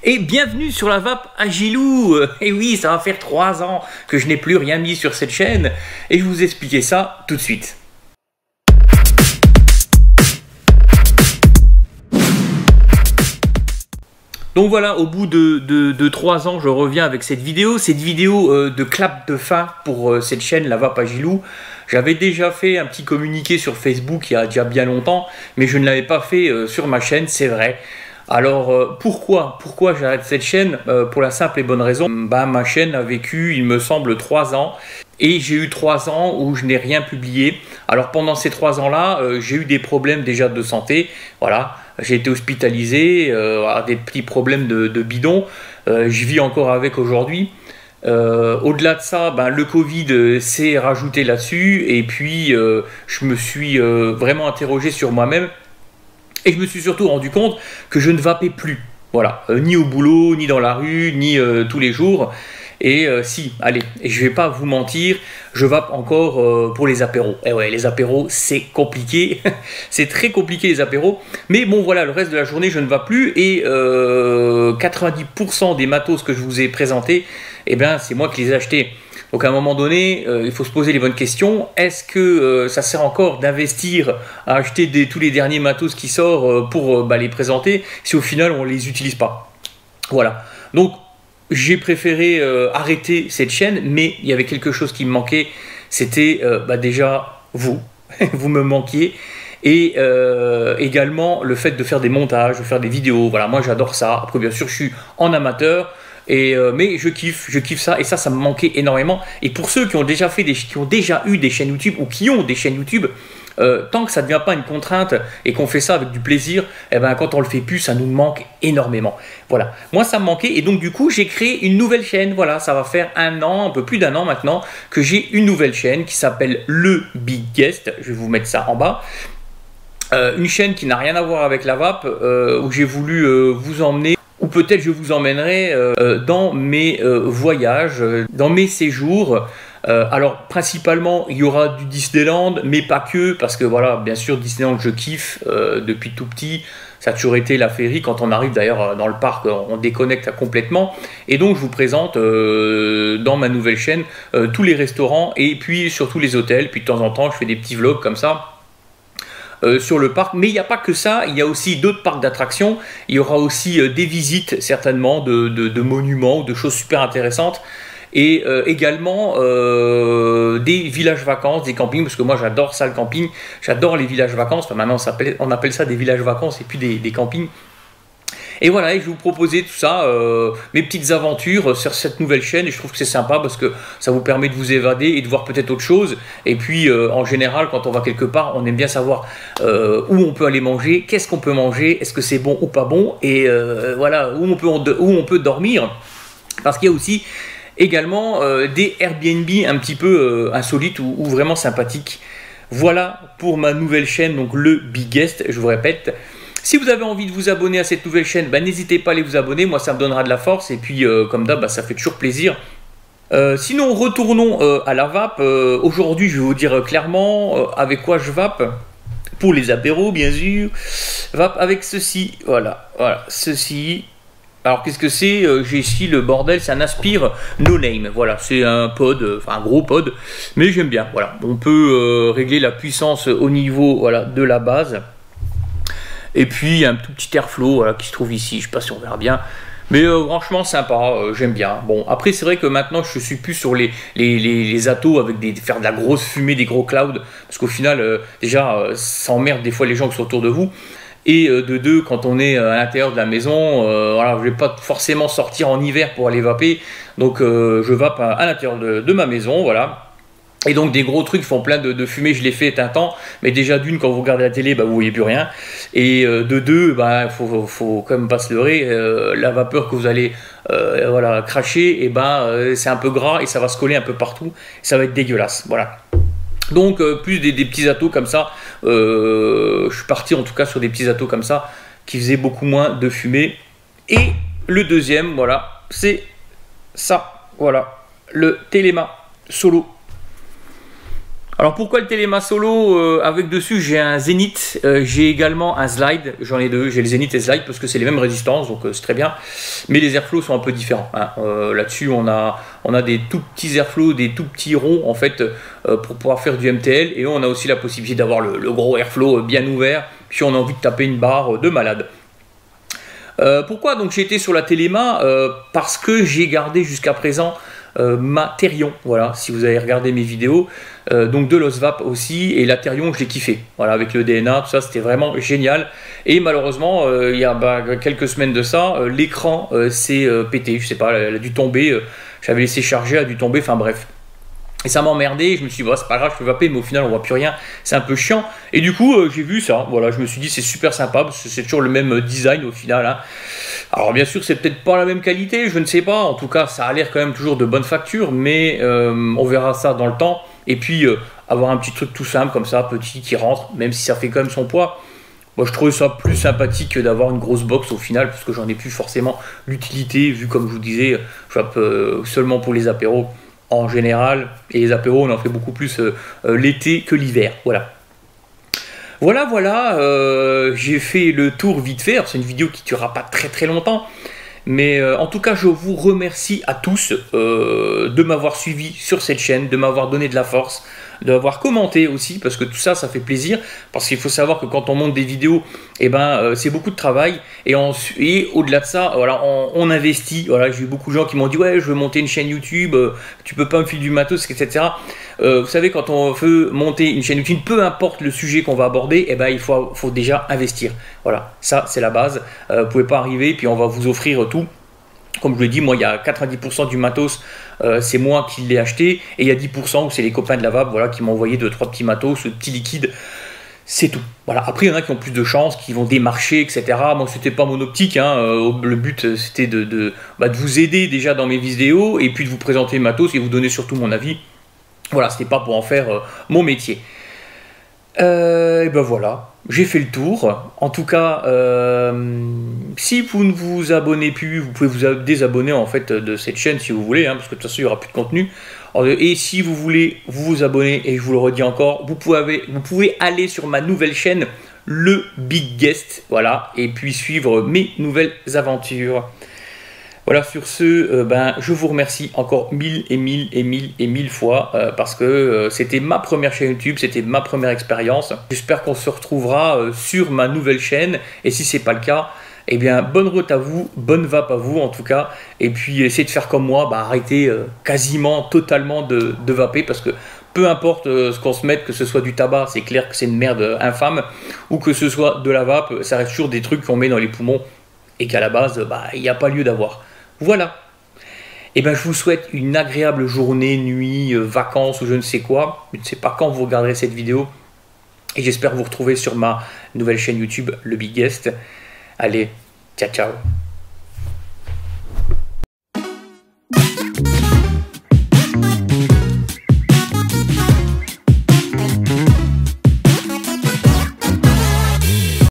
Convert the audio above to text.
Et bienvenue sur la vape Agilou. Et oui, ça va faire 3 ans que je n'ai plus rien mis sur cette chaîne et je vais vous expliquer ça tout de suite. Donc voilà, au bout de 3 ans, je reviens avec cette vidéo de clap de fin pour cette chaîne, la vape Agilou. J'avais déjà fait un petit communiqué sur Facebook il y a déjà bien longtemps, mais je ne l'avais pas fait sur ma chaîne, c'est vrai. Alors pourquoi j'arrête cette chaîne? Pour la simple et bonne raison, ma chaîne a vécu, il me semble, 3 ans. Et j'ai eu 3 ans où je n'ai rien publié. Alors pendant ces 3 ans-là, j'ai eu des problèmes déjà de santé. Voilà, j'ai été hospitalisé, des petits problèmes de bidon. Je vis encore avec aujourd'hui. Au-delà de ça, le Covid s'est rajouté là-dessus. Et puis, je me suis vraiment interrogé sur moi-même. Et je me suis surtout rendu compte que je ne vapais plus. Voilà, ni au boulot, ni dans la rue, ni tous les jours. Et si, allez, et je vais pas vous mentir, je vape encore pour les apéros. Et ouais, les apéros, c'est compliqué. C'est très compliqué les apéros. Mais bon, voilà, le reste de la journée, je ne vape plus. Et 90% des matos que je vous ai présentés, eh ben, c'est moi qui les ai achetés. Donc à un moment donné, il faut se poser les bonnes questions. Est-ce que ça sert encore d'investir à acheter tous les derniers matos qui sortent pour les présenter si au final on ne les utilise pas? Voilà. Donc j'ai préféré arrêter cette chaîne, mais il y avait quelque chose qui me manquait. C'était déjà vous. Vous me manquiez. Et également le fait de faire des montages, de faire des vidéos. Voilà, moi j'adore ça. Après bien sûr je suis en amateur. Mais je kiffe ça, et ça me manquait énormément. Et pour ceux qui ont déjà eu des chaînes YouTube ou qui ont des chaînes YouTube, tant que ça ne devient pas une contrainte et qu'on fait ça avec du plaisir, quand on le fait plus, ça nous manque énormément. Voilà, moi ça me manquait, et donc du coup j'ai créé une nouvelle chaîne. Voilà, ça va faire un peu plus d'1 an maintenant que j'ai une nouvelle chaîne qui s'appelle Le Big Guest. Je vais vous mettre ça en bas. Une chaîne qui n'a rien à voir avec la vape, où j'ai voulu vous emmener, ou peut-être je vous emmènerai dans mes voyages, dans mes séjours. Alors principalement il y aura du Disneyland, mais pas que, parce que voilà, bien sûr Disneyland je kiffe depuis tout petit. Ça a toujours été la féerie. Quand on arrive d'ailleurs dans le parc, on déconnecte complètement. Et donc je vous présente dans ma nouvelle chaîne tous les restaurants et puis surtout les hôtels. Puis de temps en temps je fais des petits vlogs comme ça sur le parc. Mais il n'y a pas que ça, il y a aussi d'autres parcs d'attractions. Il y aura aussi des visites certainement de monuments ou de choses super intéressantes. Et également des villages vacances, des campings, parce que moi j'adore ça, le camping. J'adore les villages vacances. Enfin, maintenant on appelle ça des villages vacances et puis des campings. Et voilà, et je vais vous proposer tout ça, mes petites aventures sur cette nouvelle chaîne. Et je trouve que c'est sympa parce que ça vous permet de vous évader et de voir peut-être autre chose. Et puis en général, quand on va quelque part, on aime bien savoir où on peut aller manger, qu'est-ce qu'on peut manger, est-ce que c'est bon ou pas bon, et voilà, où on peut dormir. Parce qu'il y a aussi également des Airbnb un petit peu insolites ou vraiment sympathiques. Voilà pour ma nouvelle chaîne, donc Le Big Guest, je vous répète. Si vous avez envie de vous abonner à cette nouvelle chaîne, n'hésitez pas à aller vous abonner, moi ça me donnera de la force, et puis comme d'hab, ça fait toujours plaisir. Sinon, retournons à la vape. Aujourd'hui, je vais vous dire clairement avec quoi je vape. Pour les apéros, bien sûr. Vape avec ceci, voilà, ceci. Alors qu'est-ce que c'est? J'ai ici le bordel, c'est un Aspire No Name. Voilà, c'est un pod, enfin un gros pod, mais j'aime bien. Voilà, on peut régler la puissance au niveau, voilà, de la base. Et puis il y a un tout petit airflow, voilà, qui se trouve ici, je ne sais pas si on verra bien. Mais franchement sympa, j'aime bien. Bon, après c'est vrai que maintenant je suis plus sur les atos avec faire de la grosse fumée, des gros clouds. Parce qu'au final, déjà, ça emmerde des fois les gens qui sont autour de vous. Et de deux, quand on est à l'intérieur de la maison, voilà, je ne vais pas forcément sortir en hiver pour aller vaper. Donc je vape à l'intérieur de ma maison, voilà. Et donc des gros trucs font plein de fumée, je l'ai fait un temps, mais déjà d'une, quand vous regardez la télé, vous voyez plus rien. Et de deux, faut quand même pas se leurrer, la vapeur que vous allez voilà, cracher, c'est un peu gras et ça va se coller un peu partout, ça va être dégueulasse, voilà. Donc plus des petits atos comme ça, je suis parti en tout cas sur des petits atos comme ça, qui faisaient beaucoup moins de fumée. Et le deuxième, voilà, c'est ça, voilà, le Telema Solo. Alors pourquoi le Téléma Solo avec dessus j'ai un Zénith, j'ai également un Slide, j'en ai deux, j'ai le Zénith et Slide parce que c'est les mêmes résistances, donc c'est très bien, mais les airflows sont un peu différents, hein. Là-dessus on a des tout petits airflows, des tout petits ronds en fait pour pouvoir faire du MTL, et on a aussi la possibilité d'avoir le gros airflow bien ouvert si on a envie de taper une barre de malade. Pourquoi donc j'ai été sur la Téléma? Parce que j'ai gardé jusqu'à présent ma Therion, voilà, si vous avez regardé mes vidéos, donc de l'Osvap aussi, et la Therion je l'ai kiffé, voilà, avec le DNA, tout ça, c'était vraiment génial, et malheureusement, il y a quelques semaines de ça, l'écran s'est pété, je sais pas, elle a dû tomber, j'avais laissé charger, elle a dû tomber, enfin bref. Et ça m'emmerdait, je me suis dit, bah, c'est pas grave, je peux vaper, mais au final on voit plus rien, c'est un peu chiant. Et du coup, j'ai vu ça, voilà, je me suis dit, c'est super sympa, parce que c'est toujours le même design au final, hein. Alors bien sûr, c'est peut-être pas la même qualité, je ne sais pas, en tout cas, ça a l'air quand même toujours de bonne facture, mais on verra ça dans le temps. Et puis, avoir un petit truc tout simple, comme ça, petit, qui rentre, même si ça fait quand même son poids, moi je trouve ça plus sympathique que d'avoir une grosse box au final, parce que j'en ai plus forcément l'utilité, vu comme je vous disais, je vape seulement pour les apéros en général, et les apéros on en fait beaucoup plus l'été que l'hiver, voilà. Voilà, j'ai fait le tour vite fait, c'est une vidéo qui ne durera pas très longtemps, mais en tout cas je vous remercie à tous de m'avoir suivi sur cette chaîne, de m'avoir donné de la force, d'avoir commenté aussi, parce que tout ça, ça fait plaisir, parce qu'il faut savoir que quand on monte des vidéos, eh ben, c'est beaucoup de travail, et au-delà de ça, voilà, on investit, voilà, j'ai eu beaucoup de gens qui m'ont dit, ouais, je veux monter une chaîne YouTube, tu peux pas me filer du matos, etc. Vous savez, quand on veut monter une chaîne YouTube, peu importe le sujet qu'on va aborder, eh ben, il faut déjà investir, voilà, ça c'est la base, vous pouvez pas arriver, puis on va vous offrir tout. Comme je l'ai dit, moi, il y a 90% du matos, c'est moi qui l'ai acheté, et il y a 10% où c'est les copains de la vape, voilà, qui m'ont envoyé 2-3 petits matos, petits liquides, c'est tout. Voilà. Après, il y en a qui ont plus de chance, qui vont démarcher, etc. Moi, c'était pas mon optique, hein. Le but, c'était de vous aider déjà dans mes vidéos, et puis de vous présenter le matos et vous donner surtout mon avis. Voilà, c'était pas pour en faire mon métier. Et ben voilà, j'ai fait le tour. En tout cas, si vous ne vous abonnez plus, vous pouvez vous désabonner en fait de cette chaîne si vous voulez, hein, parce que de toute façon il n'y aura plus de contenu. Et si vous voulez vous abonner, et je vous le redis encore, vous pouvez aller sur ma nouvelle chaîne, le Big Guest, voilà, et puis suivre mes nouvelles aventures. Voilà, sur ce, je vous remercie encore mille fois parce que c'était ma première chaîne YouTube, c'était ma première expérience. J'espère qu'on se retrouvera sur ma nouvelle chaîne, et si c'est pas le cas, eh bien bonne route à vous, bonne vape à vous en tout cas, et puis essayez de faire comme moi, arrêtez quasiment totalement de vaper, parce que peu importe ce qu'on se mette, que ce soit du tabac, c'est clair que c'est une merde infâme, ou que ce soit de la vape, ça reste toujours des trucs qu'on met dans les poumons et qu'à la base, il n'y a pas lieu d'avoir. Voilà. Et je vous souhaite une agréable journée, nuit, vacances ou je ne sais quoi. Je ne sais pas quand vous regarderez cette vidéo. Et j'espère vous retrouver sur ma nouvelle chaîne YouTube, le Big Guest. Allez, ciao ciao.